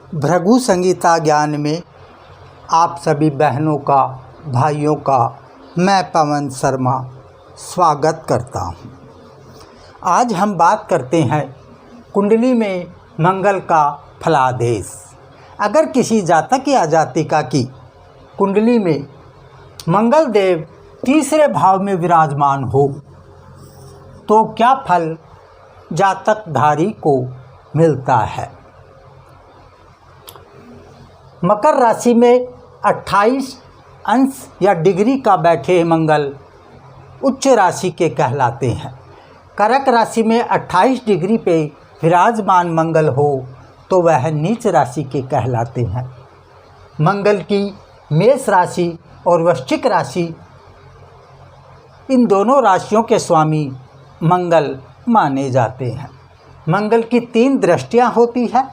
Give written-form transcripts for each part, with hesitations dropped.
भृगु संगीता ज्ञान में आप सभी बहनों का, भाइयों का मैं पवन शर्मा स्वागत करता हूँ। आज हम बात करते हैं कुंडली में मंगल का फलादेश। अगर किसी जातक या जातिका की कुंडली में मंगल देव तीसरे भाव में विराजमान हो तो क्या फल जातकधारी को मिलता है। मकर राशि में 28 अंश या डिग्री का बैठे मंगल उच्च राशि के कहलाते हैं। कर्क राशि में 28 डिग्री पे विराजमान मंगल हो तो वह नीच राशि के कहलाते हैं। मंगल की मेष राशि और वृश्चिक राशि, इन दोनों राशियों के स्वामी मंगल माने जाते हैं। मंगल की 3 दृष्टियां होती है,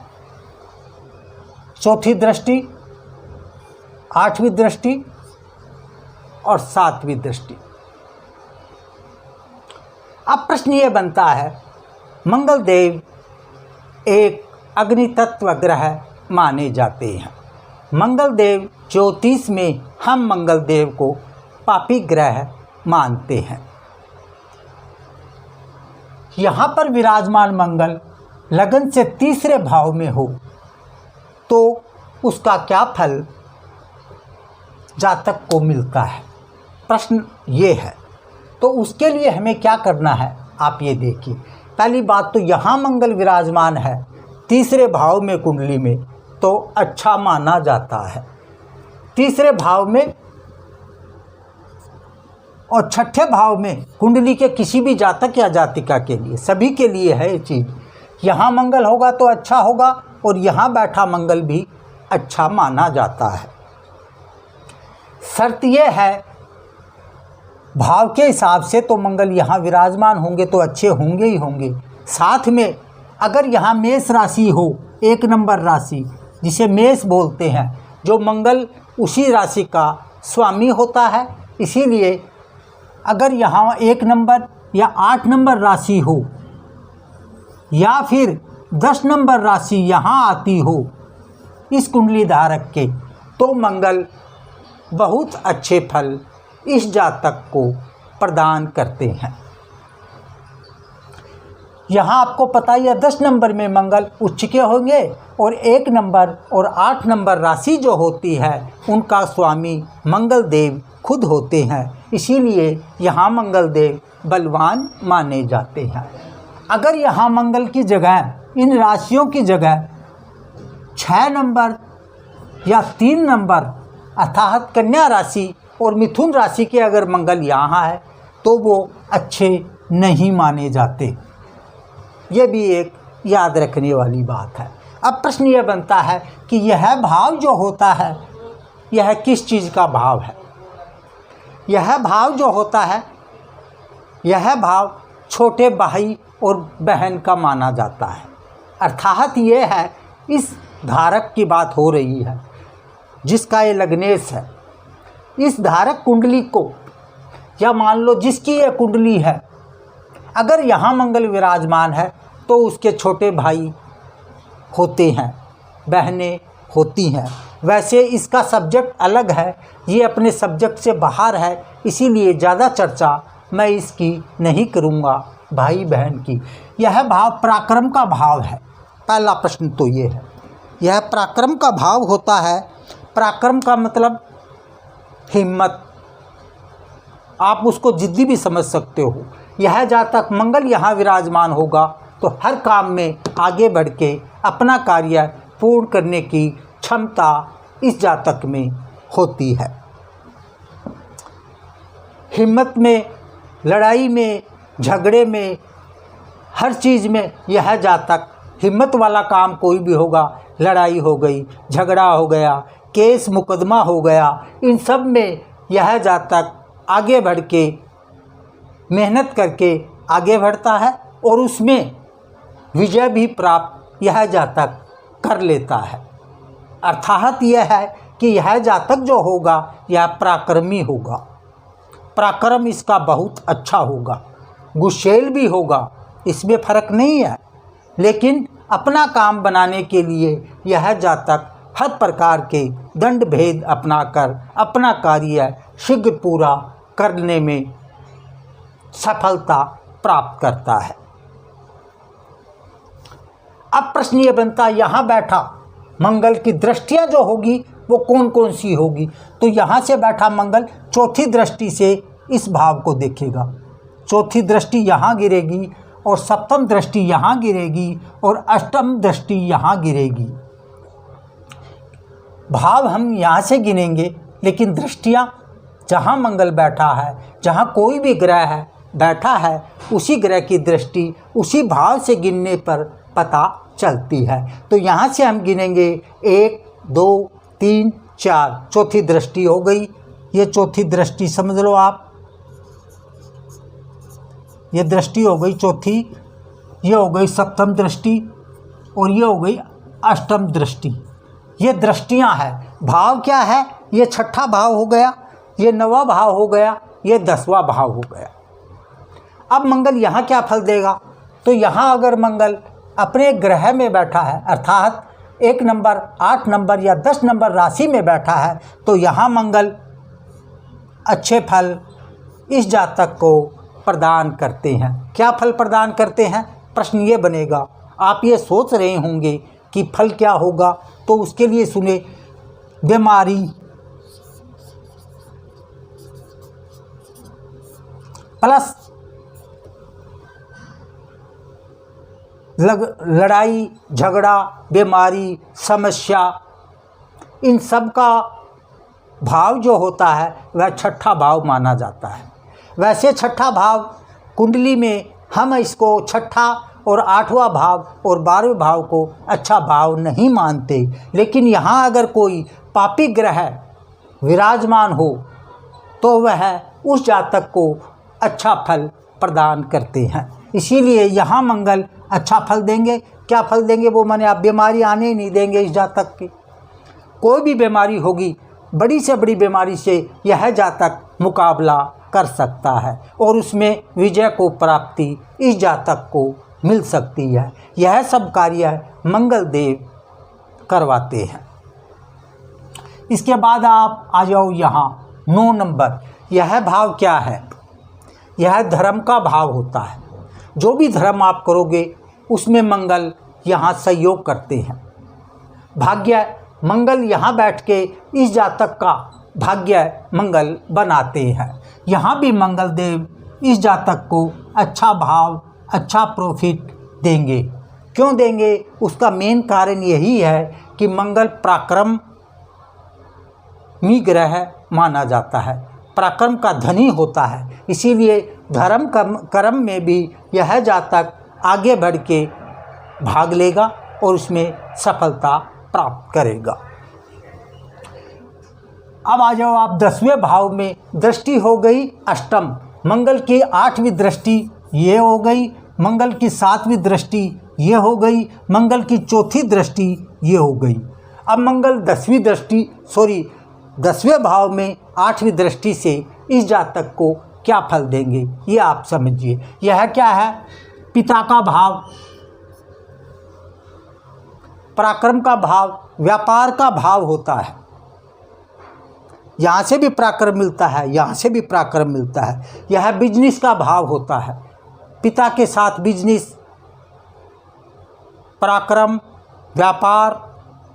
चौथी दृष्टि, 8वीं दृष्टि और 7वीं दृष्टि। अब प्रश्न ये बनता है, मंगल देव एक अग्नि तत्व ग्रह माने जाते हैं। मंगल देव ज्योतिष में हम मंगल देव को पापी ग्रह मानते हैं। यहाँ पर विराजमान मंगल लगन से तीसरे भाव में हो तो उसका क्या फल जातक को मिलता है, प्रश्न ये है। तो उसके लिए हमें क्या करना है, आप ये देखिए। पहली बात तो यहाँ मंगल विराजमान है तीसरे भाव में कुंडली में तो अच्छा माना जाता है। तीसरे भाव में और छठे भाव में कुंडली के किसी भी जातक या जातिका के लिए, सभी के लिए है ये चीज़। यहाँ मंगल होगा तो अच्छा होगा और यहाँ बैठा मंगल भी अच्छा माना जाता है। शर्त यह है, भाव के हिसाब से तो मंगल यहाँ विराजमान होंगे तो अच्छे होंगे ही होंगे। साथ में अगर यहाँ मेष राशि हो, 1 नंबर राशि जिसे मेष बोलते हैं, जो मंगल उसी राशि का स्वामी होता है, इसीलिए अगर यहाँ 1 नंबर या 8 नंबर राशि हो या फिर 10 नंबर राशि यहाँ आती हो इस कुंडली धारक के, तो मंगल बहुत अच्छे फल इस जातक को प्रदान करते हैं। यहाँ आपको पता ही है 10 नंबर में मंगल उच्च के होंगे और 1 नंबर और 8 नंबर राशि जो होती है उनका स्वामी मंगल देव खुद होते हैं, इसीलिए यहाँ मंगल देव बलवान माने जाते हैं। अगर यहाँ मंगल की जगह, इन राशियों की जगह 6 नंबर या 3 नंबर अर्थात कन्या राशि और मिथुन राशि के अगर मंगल यहाँ है तो वो अच्छे नहीं माने जाते। ये भी एक याद रखने वाली बात है। अब प्रश्न ये बनता है कि यह भाव जो होता है यह किस चीज़ का भाव है। यह भाव जो होता है, यह भाव छोटे भाई और बहन का माना जाता है। अर्थात ये है, इस धारक की बात हो रही है जिसका ये लग्नेश है। इस धारक कुंडली को, या मान लो जिसकी ये कुंडली है, अगर यहाँ मंगल विराजमान है तो उसके छोटे भाई होते हैं, बहनें होती हैं। वैसे इसका सब्जेक्ट अलग है, ये अपने सब्जेक्ट से बाहर है, इसीलिए ज़्यादा चर्चा मैं इसकी नहीं करूँगा भाई बहन की। यह भाव पराक्रम का भाव है। पहला प्रश्न तो ये है, यह पराक्रम का भाव होता है। पराक्रम का मतलब हिम्मत, आप उसको जिद्दी भी समझ सकते हो। यह जातक मंगल यहाँ विराजमान होगा तो हर काम में आगे बढ़ के अपना कार्य पूर्ण करने की क्षमता इस जातक में होती है। हिम्मत में, लड़ाई में, झगड़े में, हर चीज़ में यह जातक, हिम्मत वाला काम कोई भी होगा, लड़ाई हो गई, झगड़ा हो गया, केस मुकदमा हो गया, इन सब में यह जातक आगे बढ़ के मेहनत करके आगे बढ़ता है और उसमें विजय भी प्राप्त यह जातक कर लेता है। अर्थात यह है कि यह जातक जो होगा यह पराक्रमी होगा। पराक्रम इसका बहुत अच्छा होगा, गुस्सेल भी होगा, इसमें फ़र्क नहीं है, लेकिन अपना काम बनाने के लिए यह जातक हर प्रकार के दंड भेद अपनाकर अपना कार्य शीघ्र पूरा करने में सफलता प्राप्त करता है। अब प्रश्न ये बनता है, यहाँ बैठा मंगल की दृष्टियाँ जो होगी वो कौन कौन सी होगी? तो यहाँ से बैठा मंगल चौथी दृष्टि से इस भाव को देखेगा। चौथी दृष्टि यहाँ गिरेगी और सप्तम दृष्टि यहाँ गिरेगी और अष्टम दृष्टि यहाँ गिरेगी। भाव हम यहाँ से गिनेंगे, लेकिन दृष्टियाँ जहाँ मंगल बैठा है, जहाँ कोई भी ग्रह है बैठा है, उसी ग्रह की दृष्टि उसी भाव से गिनने पर पता चलती है। तो यहाँ से हम गिनेंगे 1 2 3 4, चौथी दृष्टि हो गई। ये चौथी दृष्टि समझ लो आप, ये दृष्टि हो गई चौथी, ये हो गई सप्तम दृष्टि और ये हो गई अष्टम दृष्टि। ये दृष्टियां हैं। भाव क्या है? ये छठा भाव हो गया, ये नवा भाव हो गया, ये 10वां भाव हो गया। अब मंगल यहाँ क्या फल देगा? तो यहाँ अगर मंगल अपने ग्रह में बैठा है, अर्थात 1 नंबर 8 नंबर या 10 नंबर राशि में बैठा है, तो यहाँ मंगल अच्छे फल इस जातक को प्रदान करते हैं। क्या फल प्रदान करते हैं? प्रश्न ये बनेगा, आप ये सोच रहे होंगे कि फल क्या होगा, तो उसके लिए सुने, बीमारी, प्लस लड़ाई झगड़ा, बीमारी, समस्या, इन सब का भाव जो होता है वह छठा भाव माना जाता है। वैसे छठा भाव कुंडली में हम इसको छठा और 8वां भाव और 12वें भाव को अच्छा भाव नहीं मानते, लेकिन यहाँ अगर कोई पापी ग्रह विराजमान हो तो वह उस जातक को अच्छा फल प्रदान करते हैं। इसीलिए यहाँ मंगल अच्छा फल देंगे। क्या फल देंगे? वो माने आप बीमारी आने ही नहीं देंगे इस जातक की। कोई भी बीमारी होगी, बड़ी से बड़ी बीमारी से यह जातक मुकाबला कर सकता है और उसमें विजय को प्राप्ति इस जातक को मिल सकती है। यह सब कार्य मंगल देव करवाते हैं। इसके बाद आप आ जाओ यहाँ 9 नंबर। यह भाव क्या है? यह धर्म का भाव होता है। जो भी धर्म आप करोगे उसमें मंगल यहाँ सहयोग करते हैं। भाग्य मंगल यहाँ बैठ के इस जातक का भाग्य मंगल बनाते हैं। यहाँ भी मंगल देव इस जातक को अच्छा भाव, अच्छा प्रॉफिट देंगे। क्यों देंगे? उसका मेन कारण यही है कि मंगल पराक्रमी ग्रह माना जाता है, पराक्रम का धनी होता है। इसीलिए धर्म कर्म में भी यह जातक आगे बढ़ के भाग लेगा और उसमें सफलता प्राप्त करेगा। अब आ जाओ आप 10वें भाव में। दृष्टि हो गई अष्टम, मंगल की 8वीं दृष्टि ये हो गई, मंगल की 7वीं दृष्टि ये हो गई, मंगल की 4थी दृष्टि ये हो गई। अब मंगल 10वें भाव में 8वीं दृष्टि से इस जातक को क्या फल देंगे ये आप समझिए। यह क्या है? पिता का भाव, पराक्रम का भाव, व्यापार का भाव होता है। यहाँ से भी पराक्रम मिलता है, यहाँ से भी पराक्रम मिलता है। यह बिजनेस का भाव होता है। पिता के साथ बिजनेस, पराक्रम, व्यापार,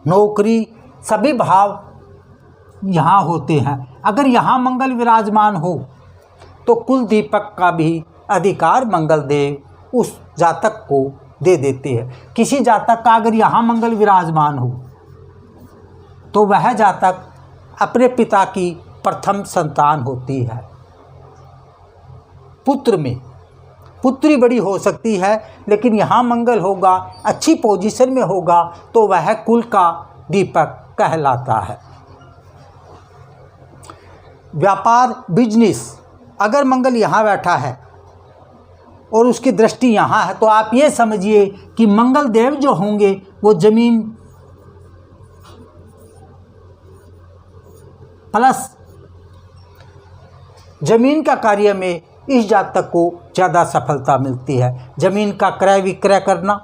नौकरी, सभी भाव यहाँ होते हैं। अगर यहाँ मंगल विराजमान हो तो कुल दीपक का भी अधिकार मंगल देव उस जातक को दे देते हैं। किसी जातक का अगर यहाँ मंगल विराजमान हो तो वह जातक अपने पिता की प्रथम संतान होती है। पुत्र में पुत्री बड़ी हो सकती है, लेकिन यहाँ मंगल होगा, अच्छी पोजीशन में होगा तो वह कुल का दीपक कहलाता है। व्यापार, बिजनेस, अगर मंगल यहाँ बैठा है और उसकी दृष्टि यहाँ है तो आप ये समझिए कि मंगल देव जो होंगे वो जमीन प्लस जमीन का कार्य में इस जातक को ज़्यादा सफलता मिलती है। जमीन का क्रय विक्रय करना,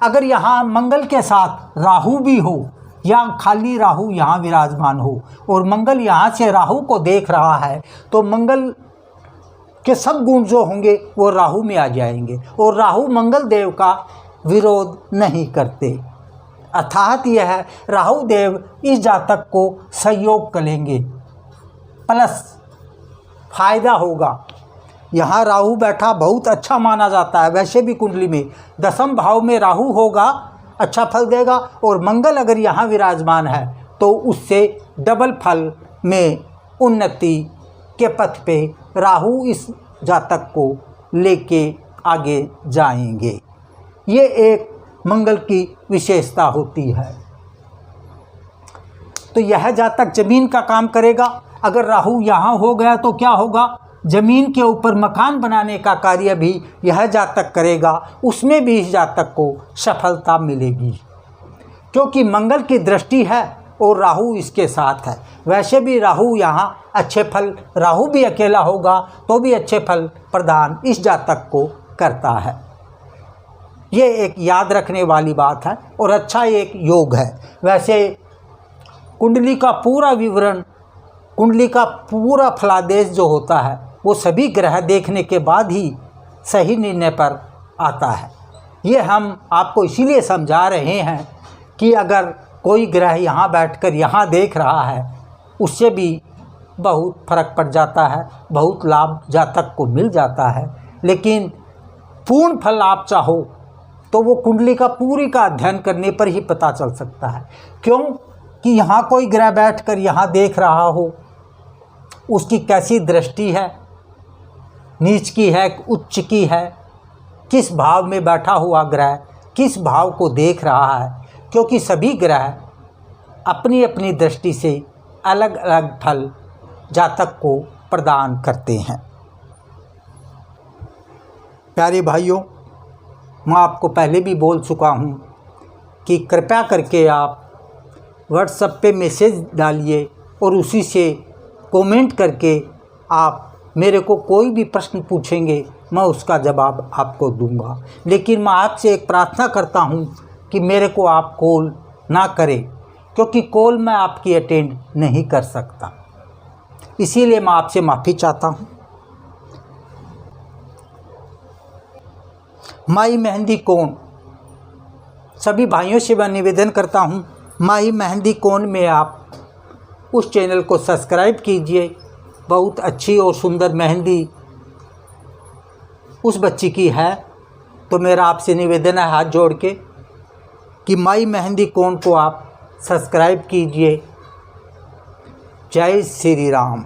अगर यहाँ मंगल के साथ राहु भी हो या खाली राहु यहाँ विराजमान हो और मंगल यहाँ से राहु को देख रहा है, तो मंगल के सब गुण जो होंगे वो राहु में आ जाएंगे और राहु मंगल देव का विरोध नहीं करते। अर्थात यह है राहु देव इस जातक को सहयोग करेंगे, प्लस फायदा होगा। यहाँ राहु बैठा बहुत अच्छा माना जाता है। वैसे भी कुंडली में 10वें भाव में राहु होगा, अच्छा फल देगा, और मंगल अगर यहाँ विराजमान है तो उससे डबल फल में उन्नति के पथ पे राहु इस जातक को लेके आगे जाएंगे। ये एक मंगल की विशेषता होती है। तो यह जातक जमीन का काम करेगा। अगर राहु यहाँ हो गया तो क्या होगा, जमीन के ऊपर मकान बनाने का कार्य भी यह जातक करेगा, उसमें भी इस जातक को सफलता मिलेगी, क्योंकि मंगल की दृष्टि है और राहु इसके साथ है। वैसे भी राहु यहाँ अच्छे फल, राहु भी अकेला होगा तो भी अच्छे फल प्रदान इस जातक को करता है। ये एक याद रखने वाली बात है और अच्छा एक योग है। वैसे कुंडली का पूरा विवरण, कुंडली का पूरा फलादेश जो होता है वो सभी ग्रह देखने के बाद ही सही निर्णय पर आता है। ये हम आपको इसीलिए समझा रहे हैं कि अगर कोई ग्रह यहाँ बैठकर यहाँ देख रहा है, उससे भी बहुत फर्क पड़ जाता है, बहुत लाभ जातक को मिल जाता है। लेकिन पूर्ण फल आप चाहो तो वो कुंडली का पूरी का अध्ययन करने पर ही पता चल सकता है। क्यों कि यहाँ कोई ग्रह बैठकर यहाँ देख रहा हो, उसकी कैसी दृष्टि है, नीच की है, उच्च की है, किस भाव में बैठा हुआ ग्रह किस भाव को देख रहा है, क्योंकि सभी ग्रह अपनी अपनी दृष्टि से अलग अलग फल जातक को प्रदान करते हैं। प्यारे भाइयों, मैं आपको पहले भी बोल चुका हूँ कि कृपया करके आप व्हाट्सएप पे मैसेज डालिए और उसी से कमेंट करके आप मेरे को कोई भी प्रश्न पूछेंगे, मैं उसका जवाब आपको दूंगा। लेकिन मैं आपसे एक प्रार्थना करता हूँ कि मेरे को आप कॉल ना करें, क्योंकि कॉल मैं आपकी अटेंड नहीं कर सकता। इसीलिए मैं आपसे माफ़ी चाहता हूँ। माई मेहंदी कौन, सभी भाइयों से मैं निवेदन करता हूँ, माई मेहंदी कौन में आप उस चैनल को सब्सक्राइब कीजिए। बहुत अच्छी और सुंदर मेहंदी उस बच्ची की है, तो मेरा आपसे निवेदन है हाथ जोड़ के कि माई मेहंदी कौन को आप सब्सक्राइब कीजिए। जय श्री राम।